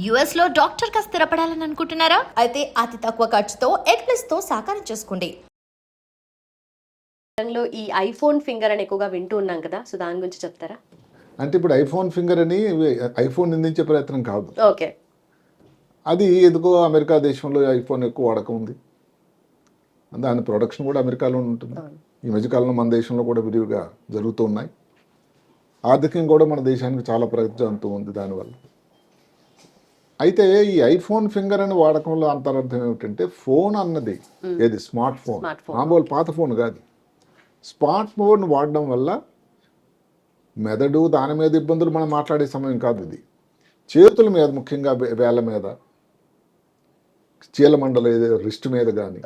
US లో doctor గా స్థిరపడాలని అనుకుంటున్నారా? అయితే అతి తక్కువ ఖర్చుతో ఎగ్ప్లస్ తో సాకారం చేసుకోండి. లో ఈ ఐఫోన్ ఫింగర్ అని ఎక్కువగా వింటూ ఉన్నాం కదా, సో దాని గురించి చెప్తారా? అంటే ఇప్పుడు ఐఫోన్ ఫింగర్ అని ఐఫోన్ నిందించే ప్రయత్నం కాదు. ఓకే. అది ఎందుకో అమెరికా దేశంలో ఐఫోన్ ఎక్కువ వాడకం ఉంది, దాని ప్రొడక్షన్ కూడా అమెరికాలో ఉంటుంది. ఈ మధ్యకాలంలో మన దేశంలో కూడా విరివిగా జరుగుతూ ఉన్నాయి. ఆర్థికంగా కూడా మన దేశానికి చాలా ప్రయోజనంతో ఉంది దానివల్ల. అయితే ఈ ఐఫోన్ ఫింగర్ అని వాడకంలో అంతరార్థం ఏమిటంటే, ఫోన్ అన్నది ఏది స్మార్ట్ ఫోన్, మామూలు పాత ఫోన్ కాదు. స్మార్ట్ ఫోన్ వాడడం వల్ల మెదడు దాని మీద ఇబ్బందులు మనం మాట్లాడే సమయం కాదు ఇది. చేతుల మీద, ముఖ్యంగా వేళ్ళ మీద, చీలమండల రిస్ట్ మీద కానీ,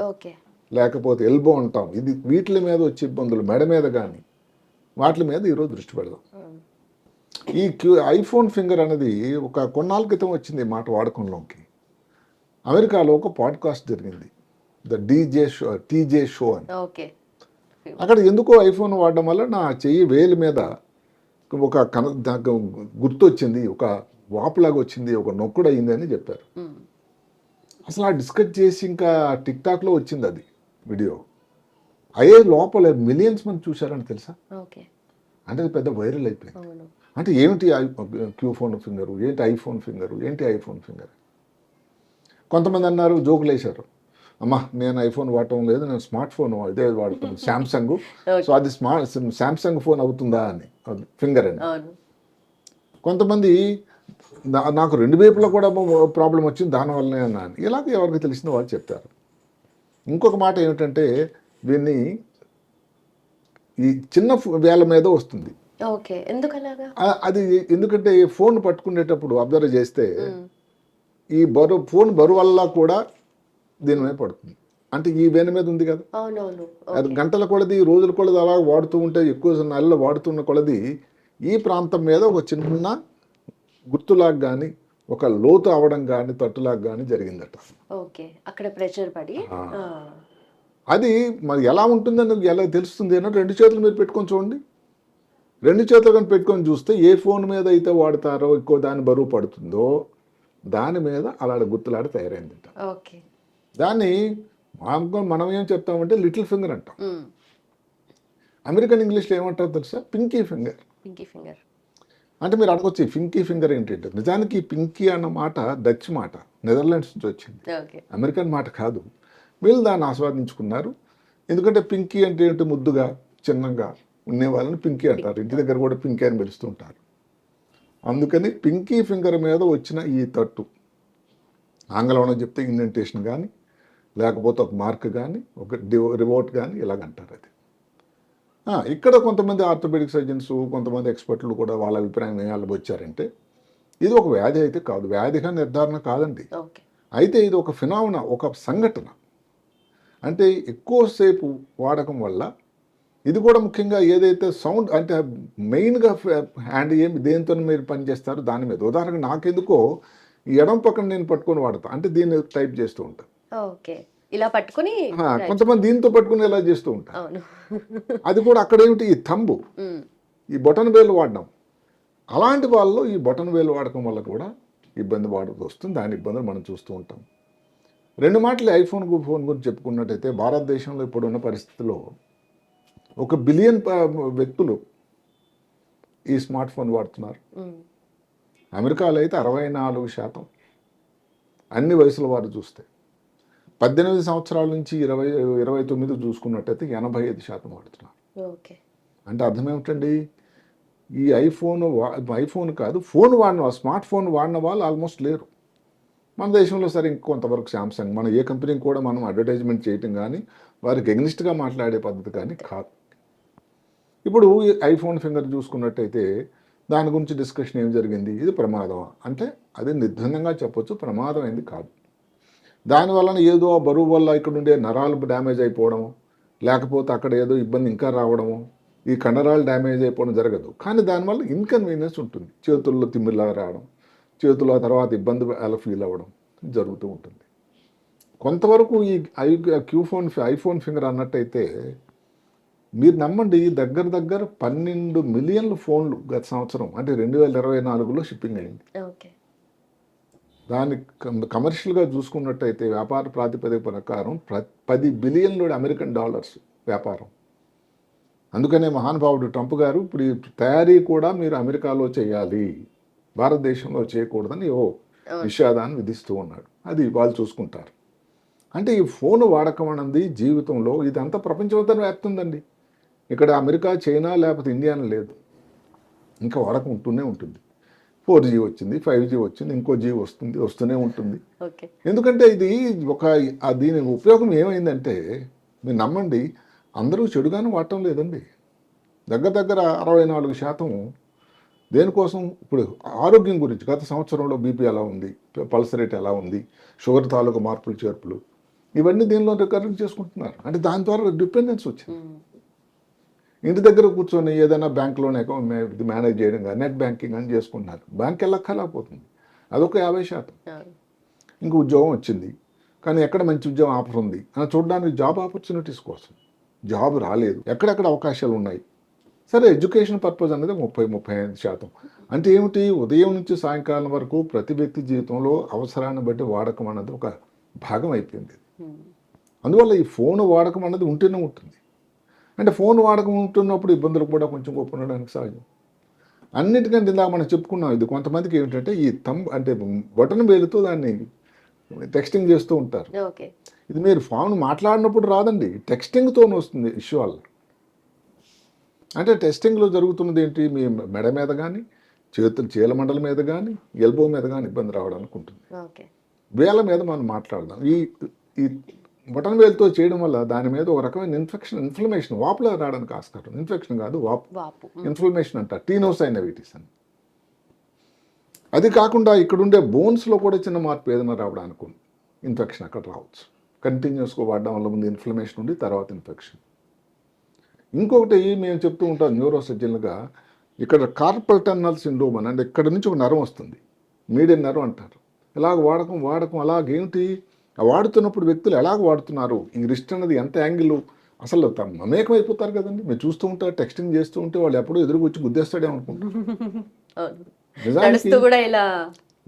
లేకపోతే ఎల్బో అంటాం, ఇది వీటి మీద వచ్చే ఇబ్బందులు, మెడ మీద కానీ, వాటి మీద ఈరోజు దృష్టి పెడదాం. ఈ ఐఫోన్ ఫింగర్ అనేది ఒక కొన్నాళ్ళ క్రితం వచ్చింది మాట వాడకంలోకి. అమెరికాలో ఒక పాడ్కాస్ట్ జరిగింది, ద టీజే షో అని. అక్కడ ఎందుకో ఐఫోన్ వాడడం వల్ల నా చెయ్యి వేలు మీద ఒక గుర్తు వచ్చింది, ఒక వాపులాగా వచ్చింది, ఒక నొక్కుడు అయింది అని చెప్పారు. అసలు ఆ డిస్కస్ చేసి ఇంకా టిక్ టాక్లో వచ్చింది అది వీడియో. అయ్యే లోపల మిలియన్స్ మంది చూశారని తెలుసా. అంటే అది పెద్ద వైరల్ అయిపోయింది. అంటే ఏమిటి క్యూఫోన్ ఫింగరు, ఏంటి ఐఫోన్ ఫింగరు, ఏంటి ఐఫోన్ ఫింగర్. కొంతమంది అన్నారు, జోకులు వేశారు, అమ్మా నేను ఐఫోన్ వాడటం లేదు, నేను స్మార్ట్ ఫోన్ ఇదే వాడుతున్నాను, శాంసంగ్, సో అది శాంసంగ్ ఫోన్ అవుతుందా అని, ఫింగర్ అని. కొంతమంది నాకు రెండు వైపులో కూడా ప్రాబ్లం వచ్చింది దానివల్లనే అన్నాను. ఇలాగ ఎవరికి తెలిసిన వాళ్ళు చెప్తారు. ఇంకొక మాట ఏమిటంటే, దీన్ని ఈ చిన్న వేల మీద వస్తుంది. అది ఎందుకంటే ఫోన్ పట్టుకునేటప్పుడు అబ్జర్వ్ చేస్తే ఈ ఫోన్ బరువు వల్ల కూడా దీని మీద పడుతుంది. అంటే ఈ వేన మీద ఉంది కదా, అది గంటల కొలది, రోజుల కొలది అలా వాడుతూ ఉంటే, ఎక్కువ నెలలు వాడుతున్న కొలది ఈ ప్రాంతం మీద ఒక చిన్న గుర్తులాగా కానీ, ఒక లోతు అవడం కానీ, తట్టులాగా కానీ జరిగిందట. అక్కడ ప్రెషర్ పడి అది మరి ఎలా ఉంటుందని ఎలా తెలుస్తుంది అన్నట్టు రెండు చేతులు మీరు పెట్టుకొని చూడండి. రెండు చేతులు కానీ పెట్టుకొని చూస్తే ఏ ఫోన్ మీద అయితే వాడతారో, ఎక్కువ దాని బరువు పడుతుందో దాని మీద అలాంటి గుర్తులాడి తయారైందట. దాన్ని మనం ఏం చెప్తామంటే లిటిల్ ఫింగర్ అంటాం. అమెరికన్ ఇంగ్లీష్లో ఏమంటారు తెలుసా, పింకీ ఫింగర్. అంటే మీరు అడగొచ్చు పింకీ ఫింగర్ ఏంటంటే, నిజానికి పింకీ అన్న మాట డచ్ మాట, నెదర్లాండ్స్ నుంచి వచ్చింది, అమెరికన్ మాట కాదు. వీళ్ళు దాన్ని ఆస్వాదించుకున్నారు. ఎందుకంటే పింకీ అంటే ఏంటి, ముద్దుగా చిన్నగా ఉండే వాళ్ళని పింకీ అంటారు. ఇంటి దగ్గర కూడా పింకీ అని పిలుస్తుంటారు. అందుకని పింకీ ఫింగర్ మీద వచ్చిన ఈ తట్టు, ఆంగ్లంలో చెప్తే ఇండెంటేషన్ కానీ, లేకపోతే ఒక మార్క్ కానీ, ఒక రివోట్ కానీ ఇలాగంటారు. అది ఇక్కడ కొంతమంది ఆర్థోపెడిక్ సర్జన్స్, కొంతమంది ఎక్స్పర్ట్లు కూడా వాళ్ళ అభిప్రాయం ఏళ్ళు వచ్చారంటే, ఇది ఒక వ్యాధి అయితే కాదు, వ్యాధిగా నిర్ధారణ కాదండి. అయితే ఇది ఒక ఫినామినా, ఒక సంఘటన. అంటే ఎక్కువసేపు వాడకం వల్ల ఇది కూడా ముఖ్యంగా ఏదైతే సౌండ్, అంటే మెయిన్గా హ్యాండ్ దేంతో మీరు పనిచేస్తారు దాని మీద. ఉదాహరణకు నాకెందుకో ఈ ఎడం పక్కన నేను పట్టుకొని వాడతాను, అంటే దీన్ని టైప్ చేస్తూ ఉంటాను. ఇలా పట్టుకుని కొంతమంది దీంతో పట్టుకుని ఇలా చేస్తూ ఉంటారు. అది కూడా అక్కడ ఏమిటి, ఈ థంబు, ఈ బొటన్ వేలు వాడడం. అలాంటి వాళ్ళు ఈ బొటన్ వేలు వాడకం వల్ల కూడా ఇబ్బంది వస్తుంది. దాని ఇబ్బందులు మనం చూస్తూ ఉంటాం. రెండు మాటలు ఐఫోన్ ఫోన్ గురించి చెప్పుకున్నట్టయితే, భారతదేశంలో ఇప్పుడున్న పరిస్థితిలో 1 బిలియన్ వ్యక్తులు ఈ స్మార్ట్ ఫోన్ వాడుతున్నారు. అమెరికాలో అయితే 64%, అన్ని వయసుల వారు చూస్తే. 18 సంవత్సరాల నుంచి 29 చూసుకున్నట్టయితే 85% వాడుతున్నారు. అంటే అర్థం ఏమిటండి, ఈ ఐఫోన్ కాదు, ఫోన్ వాడిన, స్మార్ట్ ఫోన్ వాడిన వాళ్ళు ఆల్మోస్ట్ లేరు మన దేశంలో. సరే, ఇంకొంతవరకు శాంసంగ్, మన ఏ కంపెనీకి కూడా మనం అడ్వర్టైజ్మెంట్ చేయటం కానీ, వారికి ఎగ్నిస్ట్గా మాట్లాడే పద్ధతి కానీ కాదు. ఇప్పుడు ఐఫోన్ ఫింగర్ చూసుకున్నట్టయితే దాని గురించి డిస్కషన్ ఏం జరిగింది, ఇది ప్రమాదం అంటే అది నిర్బంధంగా చెప్పొచ్చు, ప్రమాదం అయింది కాదు. దానివల్ల ఏదో ఆ బరువు వల్ల ఇక్కడ ఉండే నరాలు డ్యామేజ్ అయిపోవడము, లేకపోతే అక్కడ ఏదో ఇబ్బంది ఇంకా రావడము, ఈ కండరాలు డ్యామేజ్ అయిపోవడం జరగదు. కానీ దానివల్ల ఇన్కన్వీనియన్స్ ఉంటుంది. చేతుల్లో తిమ్మిలా రావడం, చేతుల తర్వాత ఇబ్బంది అలా ఫీల్ అవ్వడం జరుగుతూ ఉంటుంది. కొంతవరకు ఈ ఐఫోన్ ఫింగర్ అన్నట్టయితే మీరు నమ్మండి, దగ్గర 12 మిలియన్ల ఫోన్లు గత సంవత్సరం అంటే 2024లో షిప్పింగ్ అయింది. దాన్ని కమర్షియల్గా చూసుకున్నట్టయితే వ్యాపార ప్రాతిపదిక ప్రకారం 10 బిలియన్ అమెరికన్ డాలర్స్ వ్యాపారం. అందుకనే మహానుభావుడు ట్రంప్ గారు ఇప్పుడు ఈ తయారీ కూడా మీరు అమెరికాలో చేయాలి, భారతదేశంలో చేయకూడదని నిషేధాన్ని విధిస్తూ ఉన్నాడు. అది వాళ్ళు చూసుకుంటారు. అంటే ఈ ఫోన్ వాడకం అన్నది జీవితంలో ఇదంతా ప్రపంచమంతా వ్యాప్తుందండి. ఇక్కడ అమెరికా, చైనా లేకపోతే ఇండియా అని లేదు. ఇంకా వాడకం ఉంటూనే ఉంటుంది. 4G వచ్చింది, 5G వచ్చింది, ఇంకో G వస్తూనే ఉంటుంది. ఎందుకంటే ఇది దీని ఉపయోగం ఏమైందంటే మీరు నమ్మండి, అందరూ చెడుగానే వాడటం లేదండి. దగ్గర 64% దేనికోసం, ఇప్పుడు ఆరోగ్యం గురించి గత సంవత్సరంలో బీపీ ఎలా ఉంది, పల్స్ రేట్ ఎలా ఉంది, షుగర్ తాలూకు మార్పులు చేర్పులు ఇవన్నీ దీనిలో రికవరీ చేసుకుంటున్నారు. అంటే దాని ద్వారా డిపెండెన్స్ వచ్చింది. ఇంటి దగ్గర కూర్చొని ఏదైనా బ్యాంకులోనే అకౌంట్ మేనేజ్ చేయడం కానీ నెట్ బ్యాంకింగ్ అని చేసుకుంటున్నారు. బ్యాంక్ వెళ్ళక్కర్లేకపోతుంది. అదొక 50%. ఇంక ఉద్యోగం వచ్చింది, కానీ ఎక్కడ మంచి ఉద్యోగం ఆఫర్ ఉంది అని చూడడానికి జాబ్ ఆపర్చునిటీస్ కోసం. జాబ్ రాలేదు, ఎక్కడెక్కడ అవకాశాలు ఉన్నాయి. సరే, ఎడ్యుకేషన్ పర్పస్ అనేది 30-35%. అంటే ఏమిటి, ఉదయం నుంచి సాయంకాలం వరకు ప్రతి వ్యక్తి జీవితంలో అవసరాన్ని బట్టి వాడకం అన్నది ఒక భాగం అయిపోయింది. అందువల్ల ఈ ఫోన్ వాడకం అన్నది ఉంటూనే ఉంటుంది. అంటే ఫోన్ వాడకం ఉంటున్నప్పుడు ఇబ్బందులు కూడా కొంచెం గొప్ప ఉండడానికి సహజం. అన్నిటికంటే ఇందాక మనం చెప్పుకున్నాం, ఇది కొంతమందికి ఏమిటంటే ఈ అంటే బటన్ వేలుతో దాన్ని టెక్స్టింగ్ చేస్తూ ఉంటారు. ఇది మీరు ఫోన్ మాట్లాడినప్పుడు రాదండి, టెక్స్టింగ్తో వస్తుంది ఇష్యూ వల్ల. అంటే టెస్టింగ్లో జరుగుతున్నది ఏంటి, మీ మెడ మీద కానీ చీలమండల మీద కానీ ఎల్బో మీద కానీ ఇబ్బంది రావడానికి ఉంటుంది. వేల మీద మనం మాట్లాడదాం. ఈ బటన్ వేలుతో చేయడం వల్ల దాని మీద ఒక రకమైన ఇన్ఫ్లమేషన్ వాపులా రావడానికి ఆస్కారం. ఇన్ఫెక్షన్ కాదు, వాపు, ఇన్ఫ్లమేషన్ అంటారు, టీనోసైనవిటిస్ అని. అది కాకుండా ఇక్కడుండే బోన్స్లో కూడా చిన్న మార్పు ఏదైనా రావడానికి ఇన్ఫెక్షన్ అక్కడ రావచ్చు. కంటిన్యూస్గా వాడడం వల్ల ముందు ఇన్ఫ్లమేషన్ ఉండి తర్వాత ఇన్ఫెక్షన్. ఇంకొకటి మేము చెప్తూ ఉంటాం న్యూరో సర్జన్లుగా, ఇక్కడ కార్పల్ టన్నల్ సిండ్రోమ్ అని, అంటే ఇక్కడ నుంచి ఒక నరం వస్తుంది, మీడియన్ నరం అంటారు. ఇలాగ వాడకం అలాగేమిటి, వాడుతున్నప్పుడు వ్యక్తులు ఎలాగ వాడుతున్నారు, ఈ రిస్ట్ అన్నది ఎంత యాంగిల్, అసలు మమేకం అయిపోతారు కదండి. మీరు చూస్తూ ఉంటారు, టెక్స్టింగ్ చేస్తూ ఉంటే వాళ్ళు ఎప్పుడూ ఎదురుకు వచ్చి గుద్దేస్తాడే అనుకుంటారు.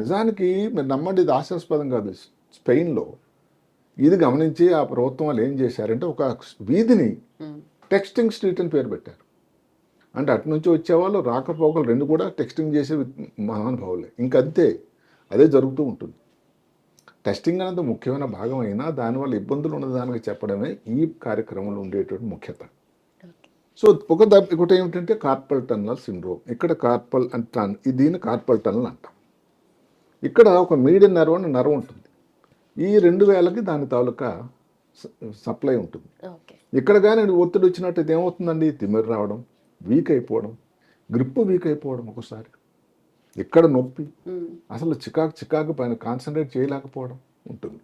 నిజానికి మీరు నమ్మండి, ఇది హాస్యాస్పదం కాదు. స్పెయిన్లో ఇది గమనించి ఆ ప్రభుత్వం వాళ్ళు ఏం చేశారంటే ఒక వీధిని టెక్స్టింగ్ స్ట్రీట్ అని పేరు పెట్టారు. అంటే అటు నుంచి వచ్చేవాళ్ళు రాకపోకలు రెండు కూడా టెక్స్టింగ్ చేసే మహానుభావులే. ఇంకంతే, అదే జరుగుతూ ఉంటుంది. టెస్టింగ్ అనేది ముఖ్యమైన భాగం అయినా దానివల్ల ఇబ్బందులు ఉన్నదానికి చెప్పడమే ఈ కార్యక్రమంలో ఉండేటువంటి ముఖ్యత. సో ఒకటి ఏమిటంటే కార్పల్ టన్నల్ సిండ్రోమ్. ఇక్కడ కార్పల్ అంటే దీన్ని కార్పల్ టన్నల్ అంటాం. ఇక్కడ ఒక మీడియన్ నర్వ్ అని నర్వ్ ఉంటుంది. ఈ 2000కి దాని తాలూకా సప్లై ఉంటుంది. ఇక్కడ కానీ ఒత్తిడి వచ్చినట్టు ఇది ఏమవుతుందండి, తిమ్మిరి రావడం, వీక్ అయిపోవడం, గ్రిప్ వీక్ అయిపోవడం, ఒకసారి ఇక్కడ నొప్పి, అసలు చికాకు పైన కాన్సన్ట్రేట్ చేయలేకపోవడం ఉంటుంది.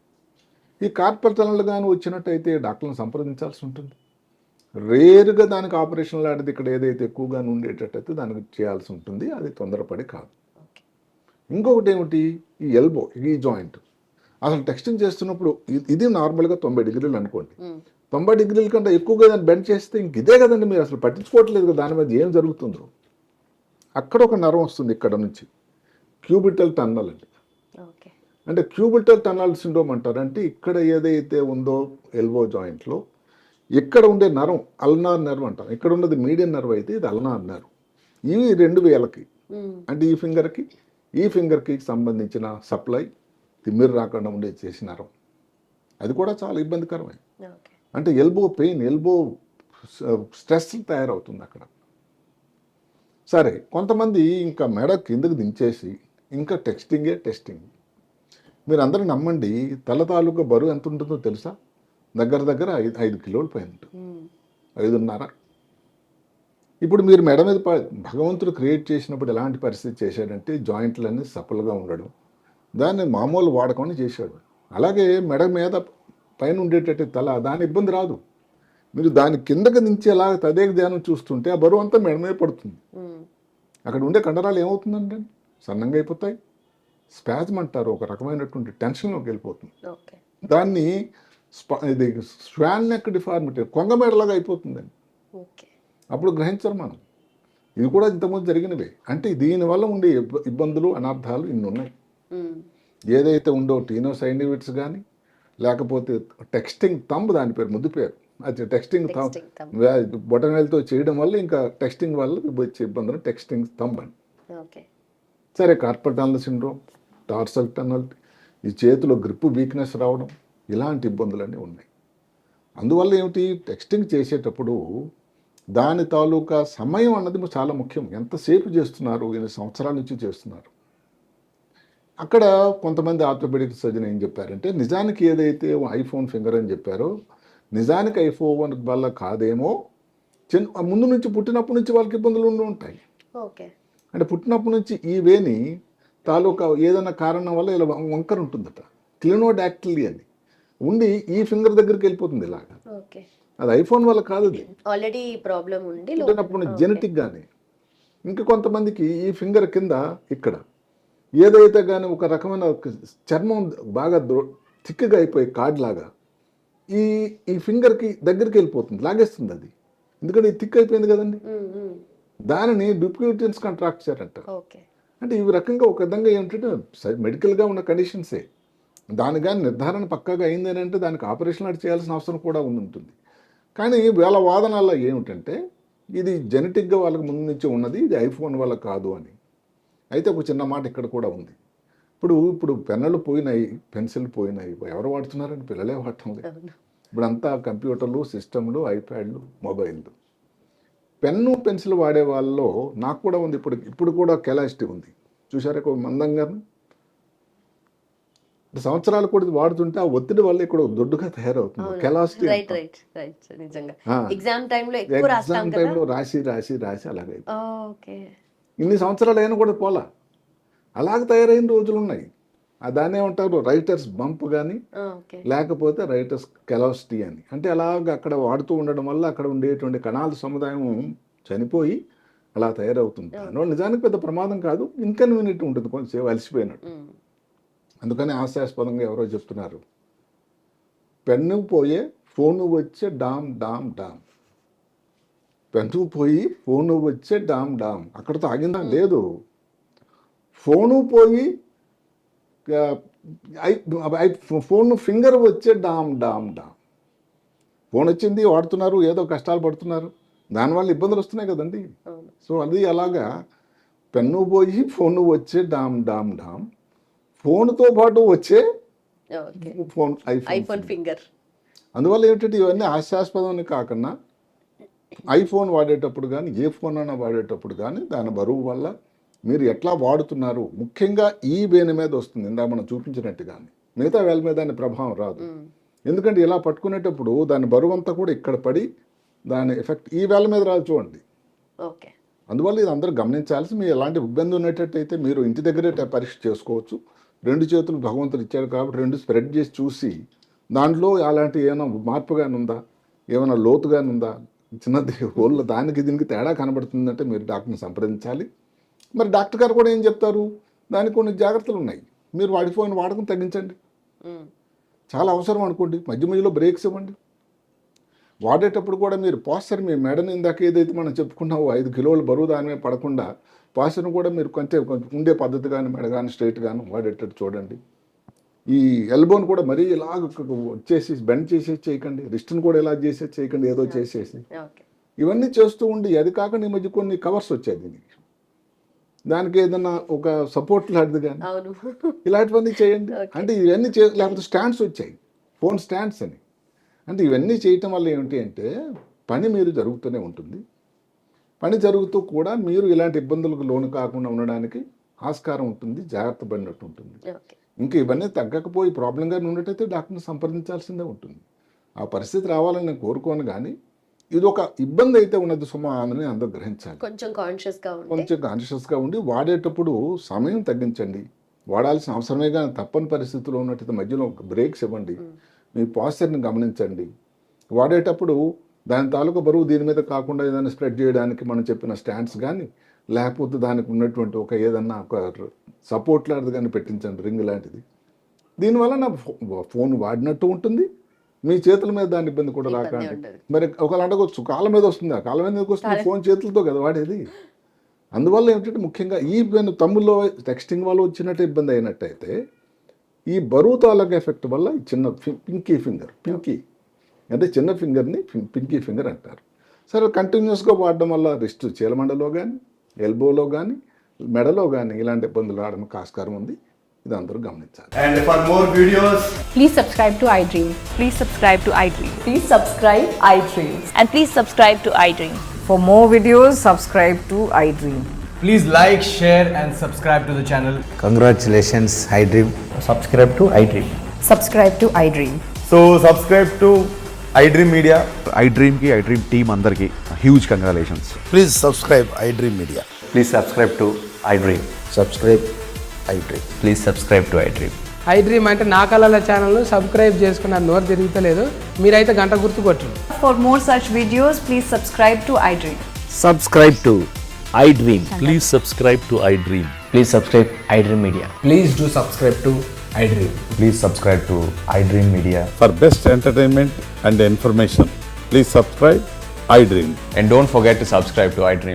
ఈ కార్పల్ టన్నల్ కానీ వచ్చినట్టయితే డాక్టర్లను సంప్రదించాల్సి ఉంటుంది. రేరుగా దానికి ఆపరేషన్ లాంటిది ఇక్కడ ఏదైతే ఎక్కువగా ఉండేటట్టయితే దానికి చేయాల్సి ఉంటుంది. అది తొందరపడి కాదు. ఇంకొకటి ఏమిటి, ఈ ఎల్బో, ఈ జాయింట్ అసలు టెక్స్టింగ్ చేస్తున్నప్పుడు ఇది నార్మల్గా 90 డిగ్రీలు అనుకోండి. 90 డిగ్రీల కంటే ఎక్కువగా దాన్ని బెండ్ చేస్తే ఇంక ఇదే కదండి, మీరు అసలు పట్టించుకోవట్లేదు కదా దాని మీద ఏం జరుగుతుందో. అక్కడ ఒక నరం వస్తుంది ఇక్కడ నుంచి, క్యూబిటల్ టన్నల్ అండి. అంటే క్యూబిటల్ టన్నల్ సిండ్రోమ్ అంటారు. అంటే ఇక్కడ ఏదైతే ఉందో ఎల్బో జాయింట్లో ఇక్కడ ఉండే నరం అల్నార్ నర్వ్ అంటాం. ఇక్కడ ఉన్నది మీడియన్ నర్వ్ అయితే ఇది అల్నార్ నర్వ్. ఇవి 2000కి, అంటే ఈ ఫింగర్కి సంబంధించిన సప్లై తిమ్మిరి రాకుండా ఉండే చేసి నరం. అది కూడా చాలా ఇబ్బందికరమే. అంటే ఎల్బో పెయిన్, ఎల్బో స్ట్రెస్ తయారవుతుంది అక్కడ. సరే, కొంతమంది ఇంకా మెడ కిందకు దించేసి ఇంకా టెస్టింగ్. మీరు అందరూ నమ్మండి, తల తాలూకా బరువు ఎంత ఉంటుందో తెలుసా? దగ్గర 5 కిలోల పైన ఉంటుంది, 5.5. ఇప్పుడు మీరు మెడ మీద భగవంతుడు క్రియేట్ చేసినప్పుడు ఎలాంటి పరిస్థితి చేశాడంటే జాయింట్లన్నీ సపలుగా ఉండడం, దాన్ని మామూలు వాడకమని చేశాడు. అలాగే మెడ మీద పైన ఉండేటట్టు తల, దాని ఇబ్బంది రాదు. మీరు దాని కిందకి దించి అలా తదేక ధ్యానం చూస్తుంటే ఆ బరువు అంతా మెడ మీద పడుతుంది. అక్కడ ఉండే కండరాలు ఏమవుతుందంటే సన్నంగా అయిపోతాయి. స్పాజ్మ్ అంటారు, ఒక రకమైనటువంటి టెన్షన్లోకి వెళ్ళిపోతుంది. దాన్ని ఇది స్వాన్ నెక్ డిఫార్మిటీ, కొంగమేడలాగా అయిపోతుందండి. అప్పుడు గ్రహించరు మనం. ఇది కూడా ఇంతకుముందు జరిగినవే. అంటే దీనివల్ల ఉండే ఇబ్బందులు, అనర్థాలు ఇన్ని ఉన్నాయి. ఏదైతే ఉందో టీనోసైనివిట్స్ కానీ లేకపోతే టెక్స్టింగ్ థంబ్, దాని పేరు ముద్దు పేరు, అది టెక్స్టింగ్ థంబ్. బొటనవేలుతో చేయడం వల్ల ఇంకా టెక్స్టింగ్ వల్ల వచ్చే ఇబ్బందులు టెక్స్టింగ్ థంబ్ అని. ఓకే. సరే, carpal tunnel syndrome, tarsal tunnel, ఈ చేతిలో గ్రిప్ వీక్నెస్ రావడం, ఇలాంటి ఇబ్బందులన్నీ ఉన్నాయి. అందువల్ల ఏమిటి, టెక్స్టింగ్ చేసేటప్పుడు దాని తాలూకా సమయం అన్నది చాలా ముఖ్యం. ఎంతసేపు చేస్తున్నారు, ఎన్ని సంవత్సరాల నుంచి చేస్తున్నారు. అక్కడ కొంతమంది ఆర్థోపెడిక్ సర్జన్ ఏం చెప్పారంటే, నిజానికి ఏదైతే ఐఫోన్ ఫింగర్ అని చెప్పారో, నిజానికి ఐఫోన్ వల్ల కాదేమో, ముందు నుంచి పుట్టినప్పటి నుంచి వాళ్ళకి ఇబ్బందులు ఉండి ఉంటాయి. ఓకే. అంటే పుట్టినప్పటి నుంచి ఈ వేని తాలూకా ఏదైనా కారణం వల్ల ఇలా వంకర ఉంటుందట, క్లినోడాక్టిలీ అని ఉండి ఈ ఫింగర్ దగ్గరికి వెళ్ళిపోతుంది ఇలాగా. ఓకే. అది ఐఫోన్ వల్ల కాదు, అది ఆల్రెడీ ప్రాబ్లం ఉండి పుట్టినప్పుడు జెనెటిక్ గానే. ఇంకా కొంతమందికి ఈ ఫింగర్ కింద ఇక్కడ ఏదైతే కానీ ఒక రకమైన చర్మం బాగా థిక్గా అయిపోయి కార్డ్ లాగా ఈ ఫింగర్కి దగ్గరికి వెళ్ళిపోతుంది, లాగేస్తుంది అది. ఎందుకంటే ఇది థిక్ అయిపోయింది కదండి. దానిని డ్యూప్లికేటెన్స్ కాంట్రాక్చర్ అంటారు. అంటే ఈ రకంగా ఒక విధంగా ఏమిటంటే మెడికల్గా ఉన్న కండిషన్సే. దాని కానీ నిర్ధారణ పక్కాగా అయింది అని అంటే దానికి ఆపరేషన్ అటు చేయాల్సిన అవసరం కూడా ఉంటుంది. కానీ వీళ్ళ వాదనల్లో ఏమిటంటే ఇది జెనెటిక్గా వాళ్ళకి ముందు నుంచి ఉన్నది, ఇది ఐఫోన్ వల్ల కాదు అని. అయితే ఒక చిన్న మాట ఇక్కడ కూడా ఉంది. ఇప్పుడు పెన్నులు పోయినాయి, పెన్సిల్ పోయినాయి, ఎవరు వాడుతున్నారని, పిల్లలే వాడటం లేదు. ఇప్పుడు అంతా కంప్యూటర్లు, సిస్టమ్లు, ఐప్యాడ్లు, మొబైల్లు. పెన్ను పెన్సిల్ వాడే వాళ్ళలో నాకు కూడా ఉంది. ఇప్పుడు కూడా కెలాసిటీ ఉంది, చూసారా మందంగా. సంవత్సరాలు కూడా ఇది వాడుతుంటే ఆ ఒత్తిడి వల్ల ఇక్కడ దొడ్డుగా తయారవుతుంది కెలాసిటీ. ఎగ్జామ్ టైంలో రాసి రాసి రాసి అలాగే ఇన్ని సంవత్సరాలు అయినా కూడా పోలా, అలాగ తయారైన రోజులు ఉన్నాయి. దాన్ని ఏమంటారు, రైటర్స్ బంప్ కానీ లేకపోతే రైటర్స్ కెలాసిటీ అని. అంటే అలాగ అక్కడ వాడుతూ ఉండడం వల్ల అక్కడ ఉండేటువంటి కణాల సముదాయం చనిపోయి అలా తయారవుతుంది. దానివల్ల నిజానికి పెద్ద ప్రమాదం కాదు, ఇన్కన్వీనియంట్ ఉంటుంది, కొంచెం అలసిపోయినట్టు. అందుకని హాస్యాస్పదంగా ఎవరో చెప్తున్నారు, పెన్ను పోయే ఫోను వచ్చే డామ్ డామ్ డామ్, పెన్ను పోయి ఫోను వచ్చే డామ్ డామ్. అక్కడతో ఆగిందా? లేదు. ఫోను పోయి ఫోన్ ఫింగర్ వచ్చే డామ్ డామ్ డామ్. ఫోన్ వచ్చింది, వాడుతున్నారు, ఏదో కష్టాలు పడుతున్నారు, దానివల్ల ఇబ్బందులు వస్తున్నాయి కదండి. సో అది అలాగా పెన్ను పోయి ఫోన్ వచ్చే డామ్ డామ్ డామ్, ఫోన్తో పాటు వచ్చే ఫోన్ ఐఫోన్ ఫింగర్. అందువల్ల ఏంటంటే ఇవన్నీ హాస్యాస్పదం కాకుండా ఐఫోన్ వాడేటప్పుడు కానీ ఏ ఫోన్ అయినా వాడేటప్పుడు కానీ దాని బరువు వల్ల మీరు ఎట్లా వాడుతున్నారు, ముఖ్యంగా ఈ వేని మీద వస్తుంది. ఇందా మనం చూపించినట్టు కానీ మిగతా వేల మీద దాని ప్రభావం రాదు. ఎందుకంటే ఇలా పట్టుకునేటప్పుడు దాని బరువు అంతా కూడా ఇక్కడ పడి దాని ఎఫెక్ట్ ఈ వేల మీద రాదు, చూడండి. అందువల్ల ఇది అందరూ గమనించాల్సి, మీరు ఎలాంటి ఇబ్బంది ఉన్నట్టయితే మీరు ఇంటి దగ్గరే పరీక్ష చేసుకోవచ్చు. 2 చేతులు భగవంతుడు ఇచ్చాడు కాబట్టి 2 స్ప్రెడ్ చేసి చూసి దాంట్లో అలాంటి ఏమైనా మార్పుగానే ఉందా, ఏమైనా లోతుగానే ఉందా, చిన్నది హోల్లో దానికి దీనికి తేడా కనబడుతుందంటే మీరు డాక్టర్ని సంప్రదించాలి. మరి డాక్టర్ గారు కూడా ఏం చెప్తారు, దానికి కొన్ని జాగ్రత్తలు ఉన్నాయి. మీరు వాడిపోయిన వాడకం తగ్గించండి, చాలా అవసరం అనుకోండి, మధ్య మధ్యలో బ్రేక్స్ ఇవ్వండి. వాడేటప్పుడు కూడా మీరు పాస్చర్, మీ మెడని ఇందాక ఏదైతే మనం చెప్పుకున్నామో 5 కిలోల బరువు దాని మీద పడకుండా పాస్చర్ను కూడా మీరు కొంచెం ఉండే పద్ధతి కానీ మెడ కానీ స్ట్రైట్ కానీ వాడేటట్టు చూడండి. ఈ ఎల్బోన్ కూడా మరీ ఇలాగ వచ్చేసి బెండ్ చేసేసి చేయకండి, రిస్ట్ని కూడా ఇలా చేసేసి చేయకండి, ఏదో చేసేసి. ఇవన్నీ చేస్తూ ఉండి, అది కాకుండా ఈ మధ్య కొన్ని కవర్స్ వచ్చాయి దీనికి, దానికి ఏదన్నా ఒక సపోర్ట్ లాంటిది కానీ ఇలాంటివన్నీ చేయండి. అంటే ఇవన్నీ లేకపోతే స్టాండ్స్ వచ్చాయి, ఫోన్ స్టాండ్స్ అని. అంటే ఇవన్నీ చేయటం వల్ల ఏమిటి అంటే పని మీరు జరుగుతూనే ఉంటుంది. పని జరుగుతూ కూడా మీరు ఇలాంటి ఇబ్బందులకు లోను కాకుండా ఉండడానికి ఆస్కారం ఉంటుంది, జాగ్రత్త పడినట్టు ఉంటుంది. ఇంకా ఇవన్నీ తగ్గకపోయి ప్రాబ్లంగా ఉన్నట్టయితే డాక్టర్ని సంప్రదించాల్సిందే ఉంటుంది. ఆ పరిస్థితి రావాలని నేను కోరుకోను, కానీ ఇది ఒక ఇబ్బంది అయితే ఉన్నది సుమా అని అందరూ గ్రహించాలి. కొంచెం కాన్షియస్గా ఉండి వాడేటప్పుడు సమయం తగ్గించండి. వాడాల్సిన అవసరమే కానీ తప్పని పరిస్థితుల్లో ఉన్నట్టయితే మధ్యలో బ్రేక్స్ ఇవ్వండి. మీ పాస్చర్ని గమనించండి. వాడేటప్పుడు దాని తాలూకా బరువు దీని మీద కాకుండా ఏదైనా స్ప్రెడ్ చేయడానికి మనం చెప్పిన స్టాండ్స్ కానీ లేకపోతే దానికి ఉన్నటువంటి ఒక ఏదన్నా ఒక సపోర్ట్ లాంటిది కానీ పెట్టించండి, రింగ్ లాంటిది. దీనివల్ల నా ఫోన్ వాడినట్టు ఉంటుంది, మీ చేతుల మీద దాని ఇబ్బంది కూడా రాకండి. మరి ఒకళ్ళు అడగొచ్చు, కాళ్ళ మీద వస్తుంది, ఆ కాళ్ళ మీద వస్తుంది, ఫోన్ చేతులతో కదా వాడేది. అందువల్ల ఏమిటంటే ముఖ్యంగా ఈ తమ్ముల్లో టెక్స్టింగ్ వల్ల వచ్చినట్టు ఇబ్బంది అయినట్టయితే ఈ బరువు తాలూకా ఎఫెక్ట్ వల్ల ఈ చిన్న పింకీ అంటే చిన్న ఫింగర్ని పింకీ ఫింగర్ అంటారు. సరే కంటిన్యూస్గా వాడడం వల్ల రిస్ట్ చీలమండలో కానీ ఎల్బోలో కానీ మెడలో కానీ ఇలాంటి ఇబ్బందులు రావడానికి ఆస్కారం ఉంది. ఇది అందరూ గమనించాలి. And for more videos, Please subscribe to iDream. Please subscribe to iDream. Please subscribe iDream. And please subscribe to iDream. For more videos, subscribe to iDream. please like, share and subscribe to the channel. Congratulations, iDream. Subscribe to iDream. Subscribe to iDream. So subscribe to iDream Media. iDream की iDream team अंदर की huge congratulations. Please subscribe iDream Media. Please subscribe to iDream. Subscribe iDream. Please subscribe to iDream. iDream అంటే నా కళల ఛానల్ను subscribe చేసుకున్న నోరు తిరుగుతలేదు. మీరైతే గంట గుర్తు కొట్టండి. For more such videos, please subscribe to iDream. Subscribe to iDream. Please subscribe to iDream. Please subscribe iDream Media. Please do subscribe to iDream. Please subscribe to iDream Media. For best entertainment and information, please subscribe iDream. And don't forget to subscribe to iDream.